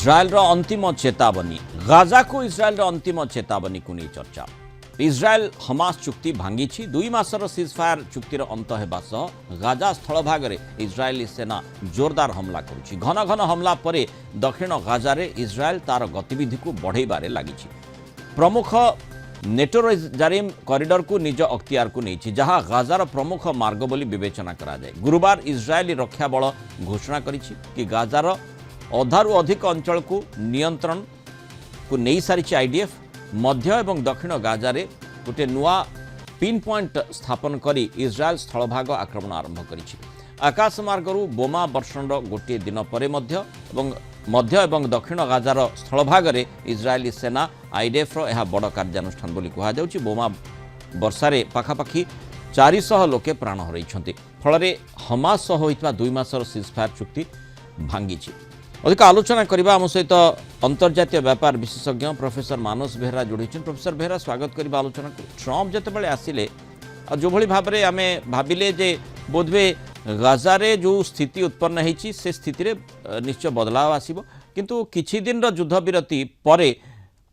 इज्राएल अंतिम चेतावनी गाजा को इज्राएल अंतिम चेतावनी को नहीं चर्चा। इज्राएल हमास चुक्ति भांगी 2 मासर सीजफायर चुक्तिर अंत होगा सह गाजा स्थल भाग में इज्राएली सेना जोरदार हमला करुछि। घन घन हमला परे दक्षिण गाजारे इज्राएल तार गतिविधि को बढ़ाइबारे लगी। प्रमुख नेटोजारिम कॉरिडोर को निज अख्तियार को नहीं जहां गाजार प्रमुख मार्ग बोली विवेचना करा जाए। गुरुवार इज्राएली रक्षा बल घोषणा करिछि कि गाजार अधारू अधिक अंचल को नियंत्रण को नहीं सारी आईडीएफ मध्य एवं दक्षिण गाजारे गोटे नुआ पिन पॉइंट स्थापन करी इज्राएल स्थलभाग आक्रमण आरंभ करिछि। आकाश मार्गरू बोमा वर्षणर गोटे दिन पर मध्य एवं दक्षिण गाजार स्थलभाग में इज्राएली सेना आईडीएफ यह बड़ कार्यानुष्ठान बोली कहुछि। बोमा वर्षारे पाखापाखि 400 लोके प्राण हरैछन्ति। फल हमास सह होइतबा 2 मासर सीजफायर चुक्ति भांगी। अधिक आलोचना करबा आम सहित अंतर्जातीय व्यापार विशेषज्ञ प्रोफेसर मानस बेहरा जोड़ी। प्रोफेसर बेहरा स्वागत करबा आलोचना को। ट्रम्प जितेबाला आसिले जो भली भाबरे आमे भाबिले जे बोधवे गाजारे जो स्थिति उत्पन्न होती से स्थिति रे निश्चय बदलाव आसीबो, किंतु किछि दिन युद्ध विरति परे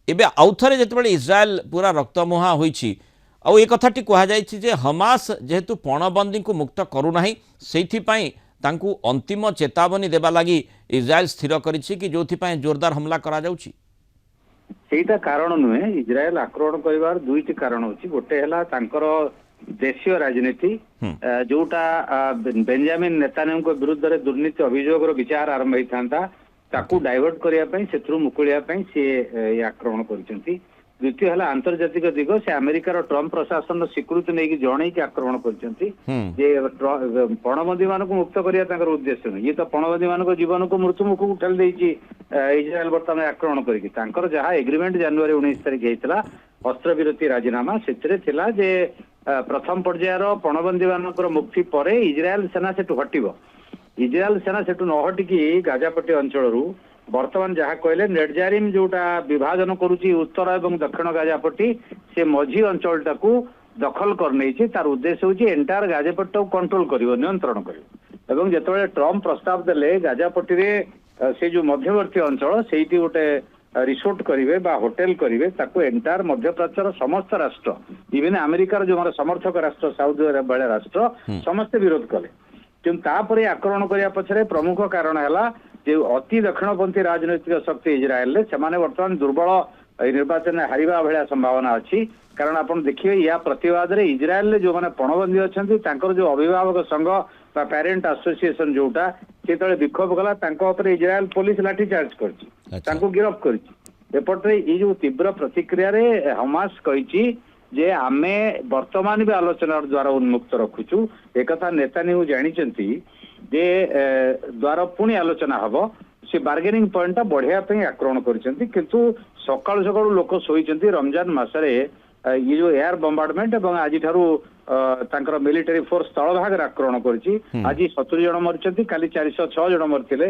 एबे आउथरे जेतेबाला इज्राएल पूरा रक्तमुहा होईछि आ ए कथाटी कहा जायछि जे हमास जेहेतु पणबंदी को मुक्त करू नाही सेथि पई तांकू अंतिम चेतावनी देबा लगी इज्राएल स्थिर करिछि कि जोथिपाई जोरदार हमला करा जाउछि। सेटा कारण नुहे। इज्राएल आक्रमण करिवार दुईटी कारण होछि। गोटे हला तांकर देशीय राजनीति जोटा बेंजामिन नेतान्याहू को विरुद्ध रे दुर्नीति अभियोग रो विचार आरंभ होइथांता ताकू डाइवर्ट करिया पई सेथरु मुकुलिया पई से आक्रमण करिसंती। द्वितीय है आंतर्जातिक दिग से अमेरिकार ट्रम्प प्रशासन स्वीकृति नहीं जन की आक्रमण कर पणबंदी मान मुक्त करने उद्देश्य नहीं। ये तो पणबंदी मान जीवन को मृत्युमुख को ठेल देछि इज्राएल बर्तमान आक्रमण कर जहाँ एग्रीमेंट जनवरी 19 तारिख होता अस्त्रविरति राजीनामा से प्रथम पर्यायर पणबंदी मान मुक्ति पर इज्राएल सेना से हटब। इज्राएल सेना से न हटिकी गाजापट्टी अंचल बर्तमान जहाँ कहले नेटजारिम जोटा विभाजन करुच्ची उत्तर एवं दक्षिण गाजापट्टी से मझी अंचल टाकू दखल कर नहीं तार उद्देश्य हूँ एंटायर गाजापट्टी को कंट्रोल करिवो नियंत्रण करिवो। एवं जेतेबेले ट्रम्प प्रस्ताव देले गाजापट्टी रे से जो मध्यवर्ती अंचल सेठी गोटे रिसोर्ट करिवे बा होटेल करिवे ताकू एंटायर मध्यप्राच्यर समस्त राष्ट्र इवेन अमेरिकार जो हमारे समर्थक राष्ट्र साउदी अरब वाले राष्ट्र समस्ते विरोध कले। किंतु तापरे आक्रमण करिया पछरे प्रमुख कारण है जो अति दक्षिणपंथी राजनैतिक शक्ति इज्राएल से वर्तमान दुर्बल निर्वाचन हारिबा भलिया संभावना अच्छी। कारण आपण देखिए या प्रतिवाद रे इज्राएल जो माने पणबंदी अच्छी जो अभिभावक संघ बा पेरेंट एसोसिएशन जोटा से विक्षोभ कला इज्राएल पुलिस लाठीचार्ज कर गिरफ्त करपटे ये जो तीव्र प्रतिक्रिया रे हमास कही जे आमे वर्तमान भी आलोचना द्वारा उन्मुक्त रखुचु एक नेतान्याहू जानिचंती जे द्वारा पुणी आलोचना हम से बार्गेनिंग पॉइंट बढ़िया आक्रमण करछंती। किंतु सकाळु सकाळु लोक सोईचंती रमजान मासरे ये जो एयर बम्बार्डमेंट एवं आज ठारू तांकर मिलिटरी फोर्स स्थल भाग आक्रमण करछि। आज 70 जन मरछंती, काली 406 जन मरथिले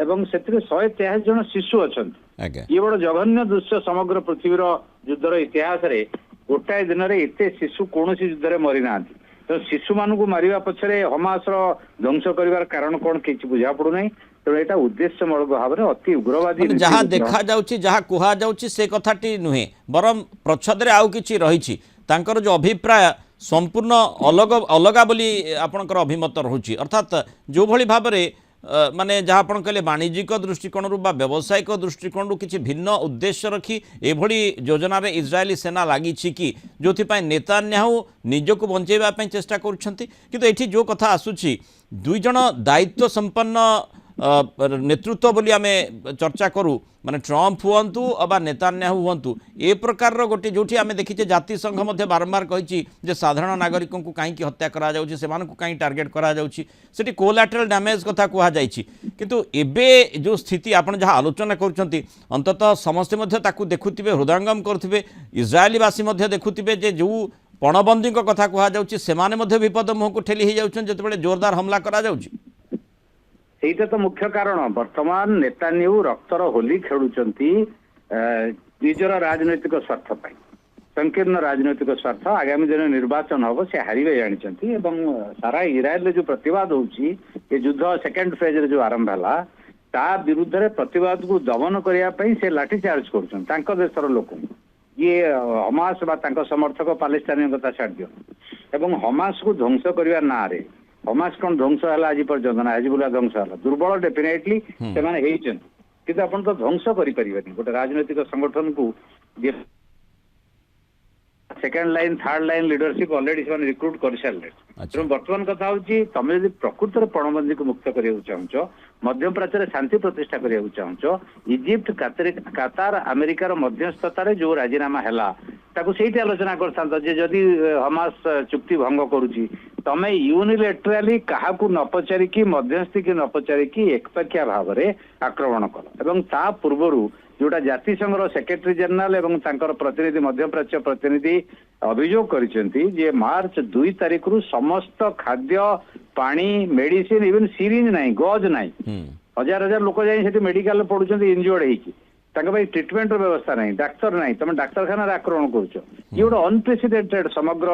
एवं सेतिरे 183 जन शिशु अछंती। ये बड़ जघन्य दृश्य समग्र पृथ्वीर युद्धर इतिहास रे गोटाए दिन रे एते शिशु कोनोसी युद्ध रे मरि नांती। तो शिशु मान को मारिबा पछरे हमास ध्वंस करिवार कारण कोन किछि बुझा पड़ु नै। तो एटा उद्देश्यमूलक भाव में अति उग्रवादी जहाँ देखा जाउछि जहाँ कुहा जाउछि से कथाटी नुहे बरम प्रच्छदरे आउ किछि रहिछि तांकर जो अभिप्राय संपूर्ण अलग अलगा बोली आपणकर अभिमत रहुछि। अर्थात जो भली भाव में माने जहाँ आप कहले वाणिज्यिक दृष्टिकोण बा व्यावसायिक दृष्टिकोण किसी भिन्न उद्देश्य रखी एभली योजना रे इज्राएली सेना लगी कि जो नेतान्याहू निजक बंचेबा चेष्टा करुछंती। किंतु एठी जो कथा आसुछि 2 जन दायित्व संपन्न नेतृत्व बोली आमे चर्चा करूँ माने ट्रम्प हुंतु अबा नेतान्याहू हुंतु ए प्रकार गोटे जोठी आमे देखिचे जाति संघ मध्य बारंबार कही जे साधारण नागरिकों को कहीं हत्या करा जाउछि सेमान को कहीं टार्गेट करा जाउछि सेठी कोलाटरल डैमेज कथा कहा जाइछि। किंतु एबे जो स्थिति आपण जहाँ आलोचना करुछंती अंततः समस्ते मध्य ताकू देखुथिबे हृदयंगम करुथिबे इज्राएलीवासी मध्य देखुथिबे जे जो पणबंदी कथा कहा जाउछि सेमाने मध्य विपद मुह को ठेली हो जाउछन जेतेबेले जोरदार हमला करा जाउछि। ସେଇଟା ତ ମୁଖ୍ୟ କାରଣ। ବର୍ତ୍ତମାନ ନେତାନ୍ୟାହୁ ରକ୍ତର ହୋଲି ଖେଳୁଛନ୍ତି ନିଜର ରାଜନୈତିକ ସ୍ୱାର୍ଥ ପାଇଁ। ସଂକୀର୍ଣ୍ଣ ରାଜନୈତିକ ସ୍ୱାର୍ଥ ଆଗାମୀ ଦିନ ନିର୍ବାଚନ ହବ ସେ ହାରିବେ ଜାଣିଛନ୍ତି ଏବଂ ସାରା ଇସ୍ରାଏଲରେ ଯୋଉ ପ୍ରତିବାଦ ହଉଛି ଏ ଯୁଦ୍ଧ ସେକେଣ୍ଡ ଫେଜରେ ଯୋଉ ଆରମ୍ଭ ହେଲା ତା ବିରୁଦ୍ଧରେ ପ୍ରତିବାଦକୁ ଦମନ କରିବା ପାଇଁ ସେ ଲାଠି ଚାର୍ଜ କରୁଛନ୍ତି ତାଙ୍କ ଦେଶର ଲୋକଙ୍କୁ। ଇଏ ହମାସ ବା ତାଙ୍କ ସମର୍ଥକ ପାଲେସ୍ତାନୀୟ କଥା ଛାଡି ଦିଅ ଏବଂ ହମାସକୁ ଧ୍ୱଂସ କରିବା ନାଁରେ ହମାସ କଣ ଧ୍ୱଂସ ହେଲା ଆଜି ପର୍ଯ୍ୟନ୍ତ ନା ହିଜବୁଲ୍ଲାହ ଧ୍ୱଂସ ହେଲା? ଦୁର୍ବଳ ଡେଫିନେଟଲି ସେମାନେ ହେଇଛନ୍ତି, କିନ୍ତୁ ଆପଣ ତ ଧ୍ୱଂସ କରିପାରିବେନି ଗୋଟେ ରାଜନୈତିକ ସଂଗଠନକୁ। Second line third line leadership already ସେମାନେ ରିକ୍ରୁଟ କରିସାରିଲେ। ତେଣୁ ବର୍ତ୍ତମାନ କଥା ହଉଛି ତମେ ଯଦି ପ୍ରକୃତରେ ପଣବନ୍ଦୀକୁ ମୁକ୍ତ କରିବାକୁ ଚାହୁଁଛ, ମଧ୍ୟପ୍ରାଚ୍ୟରେ ଶାନ୍ତି ପ୍ରତିଷ୍ଠା କରିବାକୁ ଚାହୁଁଛ, ଇଜିପ୍ଟ କାତାର ଆମେରିକାର ମଧ୍ୟସ୍ଥତାରେ ଯୋଉ ରାଜିନାମା ହେଲା ତାକୁ ସେଇଠି ଆଲୋଚନା କରିଥାନ୍ତ ଯେ ଯଦି ହମାସ ଚୁକ୍ତି ଭଙ୍ଗ କରୁଛି ତମେ ୟୁନିଲେଟରାଲି କାହାକୁ ନ ପଚାରିକି ମଧ୍ୟସ୍ଥି କି ନ ପଚାରିକି ଏକପାଖିଆ ଭାବରେ ଆକ୍ରମଣ କଲ। ଏବଂ ତା ପୂର୍ବରୁ ଯୋଉଟା ଜାତିସଂଘର ସେକ୍ରେଟାରୀ ଜେନେରାଲ ଏବଂ ତାଙ୍କର ପ୍ରତିନିଧି ମଧ୍ୟପ୍ରାଚ୍ୟ ପ୍ରତିନିଧି ଅଭିଯୋଗ କରିଛନ୍ତି ଯେ ମାର୍ଚ୍ଚ 2 ତାରିଖରୁ ସମସ୍ତ ଖାଦ୍ୟ, ପାଣି, ମେଡିସିନ, ଇଭେନ ସିରିଞ୍ଜ ନାହିଁ, ଗଜ ନାହିଁ, ହଜାର ହଜାର ଲୋକ ଯାଇ ସେଠି ମେଡିକାଲରେ ପଡୁଛନ୍ତି ଇନଜୁର୍ଡ ହେଇକି, ତାଙ୍କ ପାଇଁ ଟ୍ରିଟମେଣ୍ଟର ବ୍ୟବସ୍ଥା ନାହିଁ, ଡାକ୍ତର ନାହିଁ, ତମେ ଡାକ୍ତରଖାନାରେ ଆକ୍ରମଣ କରୁଛ। ଇଏ ଗୋଟେ ଅନପ୍ରେସିଡେଣ୍ଟେଡ ସମଗ୍ର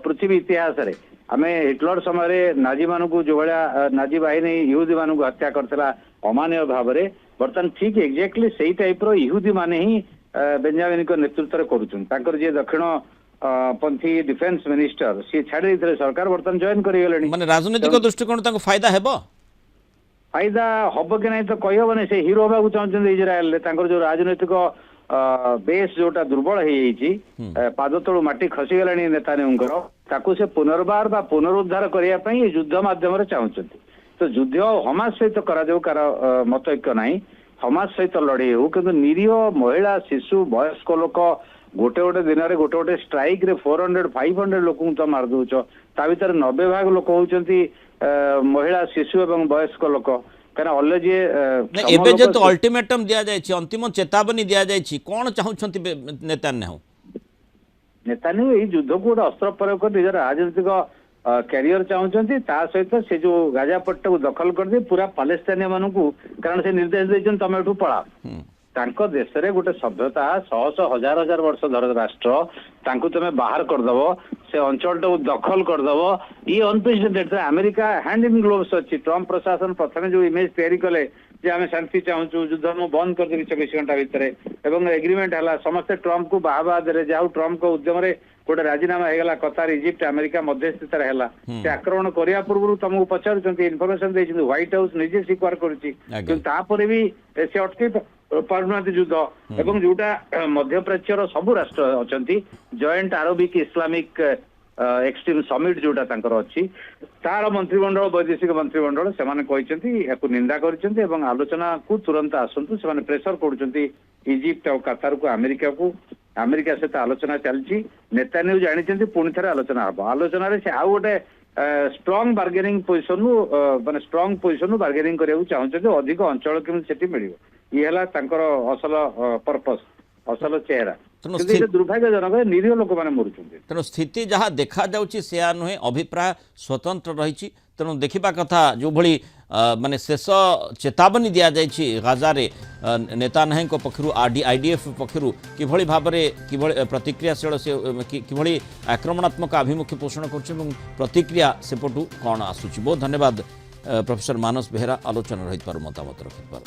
ପୃଥିବୀ ଇତିହାସରେ। ଆମେ ହିଟଲର ସମୟରେ ନାଜି ମାନଙ୍କୁ ଯୋଉ ଭଳିଆ ନାଜି ବାହିନୀ ଇହୁଦୀ ମାନଙ୍କୁ ହତ୍ୟା କରିଥିଲା ଅମାନୀୟ ଭାବରେ, ବର୍ତ୍ତମାନ ଠିକ ଏକ୍ଜାକ୍ଟଲି ସେଇ ଟାଇପର ଇହୁଦୀ ମାନେ ହିଁ ବେଞ୍ଜାମିନଙ୍କ ନେତୃତ୍ୱରେ କରୁଛନ୍ତି। ତାଙ୍କର ଯିଏ ଦକ୍ଷିଣ ପନ୍ଥୀ ଡିଫେନ୍ସ ମିନିଷ୍ଟର ସିଏ ଛାଡି ଦେଇଥିଲେ ସରକାର, ବର୍ତ୍ତମାନ ଜଏନ କରିଗଲେଣି। ମାନେ ରାଜନୈତିକ ଦୃଷ୍ଟିକୋଣ ତାଙ୍କୁ ଫାଇଦା ହେବ? ଫାଇଦା ହବ କି ନାହିଁ ତ କହିହବନି। ସେ ହିରୋ ହେବାକୁ ଚାହୁଁଛନ୍ତି ଇସ୍ରାଏଲରେ। ତାଙ୍କର ଯୋଉ ରାଜନୈତିକ ବେଶ ଯୋଉଟା ଦୁର୍ବଳ ହେଇଯାଇଛି, ପାଦ ତଳୁ ମାଟି ଖସିଗଲାଣି ନେତାନିଙ୍କର, ତାକୁ ସେ ପୁନର୍ବାର ବା ପୁନରୁଦ୍ଧାର କରିବା ପାଇଁ ଏ ଯୁଦ୍ଧ ମାଧ୍ୟମରେ ଚାହୁଁଛନ୍ତି। ତ ଯୁଦ୍ଧ ହମାସ ସହିତ କରାଯାଉ, କାର ମତ ଐକ୍ୟ ନାହିଁ, ହମାସ ସହିତ ଲଢେଇ ହଉ, କିନ୍ତୁ ନିରୀହ ମହିଳା, ଶିଶୁ, ବୟସ୍କ ଲୋକ ଗୋଟେ ଗୋଟେ ଦିନରେ ଗୋଟେ ଗୋଟେ ଷ୍ଟ୍ରାଇକ ରେ 400-500 ଲୋକଙ୍କୁ ତ ମାରି ଦଉଛ। ତା ଭିତରେ 90% ଲୋକ ହଉଛନ୍ତି ମହିଳା, ଶିଶୁ ଏବଂ ବୟସ୍କ ଲୋକ। କାରଣ ଅଲରେଡି ଏବେ ଯେହେତୁ ଅଲ୍ଟିମେଟମ ଦିଆଯାଇଛି, ଅନ୍ତିମ ଚେତାବନୀ ଦିଆଯାଇଛି, କଣ ଚାହୁଁଛନ୍ତି ନେତାନ୍ୟାହୁ? ନେତାନ୍ୟାହୁ ଏଇ ଯୁଦ୍ଧକୁ ଗୋଟେ ଅସ୍ତ୍ର ପ୍ରୟୋଗ କରି ନିଜର ରାଜନୈତିକ କ୍ୟାରିୟର ଚାହୁଁଛନ୍ତି। ତା ସହିତ ସେ ଯୋଉ ଗାଜା ପଟ୍ଟାକୁ ଦଖଲ କରିଦେଇ ପୁରା ପାଲେସ୍ତାନୀୟ ମାନଙ୍କୁ, କାରଣ ସେ ନିର୍ଦ୍ଦେଶ ଦେଇଛନ୍ତି ତମେ ଏଠୁ ପଳାଅ। ତାଙ୍କ ଦେଶରେ ଗୋଟେ ସଭ୍ୟତା ଶହ ଶହ ହଜାର ହଜାର ବର୍ଷ ଧର ରାଷ୍ଟ୍ର, ତାଙ୍କୁ ତମେ ବାହାର କରିଦବ, ସେ ଅଞ୍ଚଳଟାକୁ ଦଖଲ କରିଦବ, ଇଏ ଅନପ୍ରେସିଡେଣ୍ଟେଡ। ଆମେରିକା ହ୍ୟାଣ୍ଡ ଇନ୍ ଗ୍ଲୋଭ୍ସ ଅଛି। ଟ୍ରମ୍ପ ପ୍ରଶାସନ ପ୍ରଥମେ ଯୋଉ ଇମେଜ ତିଆରି କଲେ ଯେ ଆମେ ଶାନ୍ତି ଚାହୁଁଛୁ, ଯୁଦ୍ଧ ମୁଁ ବନ୍ଦ କରିଦେବି 24 ଘଣ୍ଟା ଭିତରେ, ଏବଂ ଏଗ୍ରିମେଣ୍ଟ ହେଲା, ସମସ୍ତେ ଟ୍ରମ୍ପକୁ ବାହାବା ଦେଲେ। ଯାହା ହଉ ଟ୍ରମ୍ପଙ୍କ ଉଦ୍ୟମରେ ଗୋଟେ ରାଜିନାମା ହେଇଗଲା, କତାର, ଇଜିପ୍ଟ, ଆମେରିକା ମଧ୍ୟସ୍ଥିତାରେ ହେଲା। ସେ ଆକ୍ରମଣ କରିବା ପୂର୍ବରୁ ତମକୁ ପଚାରୁଛନ୍ତି, ଇନଫର୍ମେସନ ଦେଇଛନ୍ତି, ହ୍ୱାଇଟ ହାଉସ ନିଜେ ସ୍ୱୀକାର କରୁଛି, କିନ୍ତୁ ତାପରେ ବି ସେ ଅଟକେଇ ପାରୁନାହାନ୍ତି ଯୁଦ୍ଧ। ଏବଂ ଯୋଉଟା ମଧ୍ୟପ୍ରାଚ୍ୟର ସବୁ ରାଷ୍ଟ୍ର ଅଛନ୍ତି, joint Arabic Islamic extreme summit ଯୋଉଟା ତାଙ୍କର ଅଛି, ତାର ମନ୍ତ୍ରିମଣ୍ଡଳ, ବୈଦେଶିକ ମନ୍ତ୍ରିମଣ୍ଡଳ, ସେମାନେ କହିଛନ୍ତି, ୟାକୁ ନିନ୍ଦା କରିଛନ୍ତି ଏବଂ ଆଲୋଚନାକୁ ତୁରନ୍ତ ଆସନ୍ତୁ। ସେମାନେ ପ୍ରେସର କରୁଛନ୍ତି ଇଜିପ୍ଟ ଆଉ କାତାରକୁ, ଆମେରିକାକୁ। ଆମେରିକା ସହିତ ଆଲୋଚନା ଚାଲିଛି। ନେତାନ୍ୟାହୁ ଜାଣିଛନ୍ତି ପୁଣି ଥରେ ଆଲୋଚନା ହବ। ଆଲୋଚନାରେ ସେ ଆଉ ଗୋଟେ ଷ୍ଟ୍ରଙ୍ଗ ବାର୍ଗେନିଂ ପୋଜିସନରୁ ମାନେ ଷ୍ଟ୍ରଙ୍ଗ ପୋଜିସନରୁ ବାର୍ଗେନିଂ କରିବାକୁ ଚାହୁଁଛନ୍ତି, ଅଧିକ ଅଞ୍ଚଳ କେମିତି ସେଠି ମିଳିବ। ଇଏ ହେଲା ତାଙ୍କର ଅସଲ ପର୍ପସ, ଅସଲ ଚେହେରା। କିନ୍ତୁ ଏଇଟା ଦୁର୍ଭାଗ୍ୟଜନକ, ନିରୀହ ଲୋକମାନେ ମରୁଛନ୍ତି। ତେଣୁ ସ୍ଥିତି ଯାହା ଦେଖାଯାଉଛି ସେୟା ନୁହେଁ, ଅଭିପ୍ରାୟ ସ୍ୱତନ୍ତ୍ର ରହିଛି। ତେଣୁ ଦେଖିବା କଥା ଯେଉଁଭଳି ମାନେ ଶେଷ ଚେତାବନୀ ଦିଆଯାଇଛି ଗାଜାରେ ନେତାନ୍ୟାହୁଙ୍କ ପକ୍ଷରୁ, ଆଇଡିଏଫ୍ ପକ୍ଷରୁ କିଭଳି ଭାବରେ କିଭଳି ପ୍ରତିକ୍ରିୟାଶୀଳ ସେ କିଭଳି ଆକ୍ରମଣାତ୍ମକ ଆଭିମୁଖ୍ୟ ପୋଷଣ କରୁଛି ଏବଂ ପ୍ରତିକ୍ରିୟା ସେପଟୁ କ'ଣ ଆସୁଛି। ବହୁତ ଧନ୍ୟବାଦ ପ୍ରଫେସର ମାନସ ବେହେରା ଆଲୋଚନା ରହିଥିବାରୁ, ମତାମତ ରଖିଥିବାରୁ।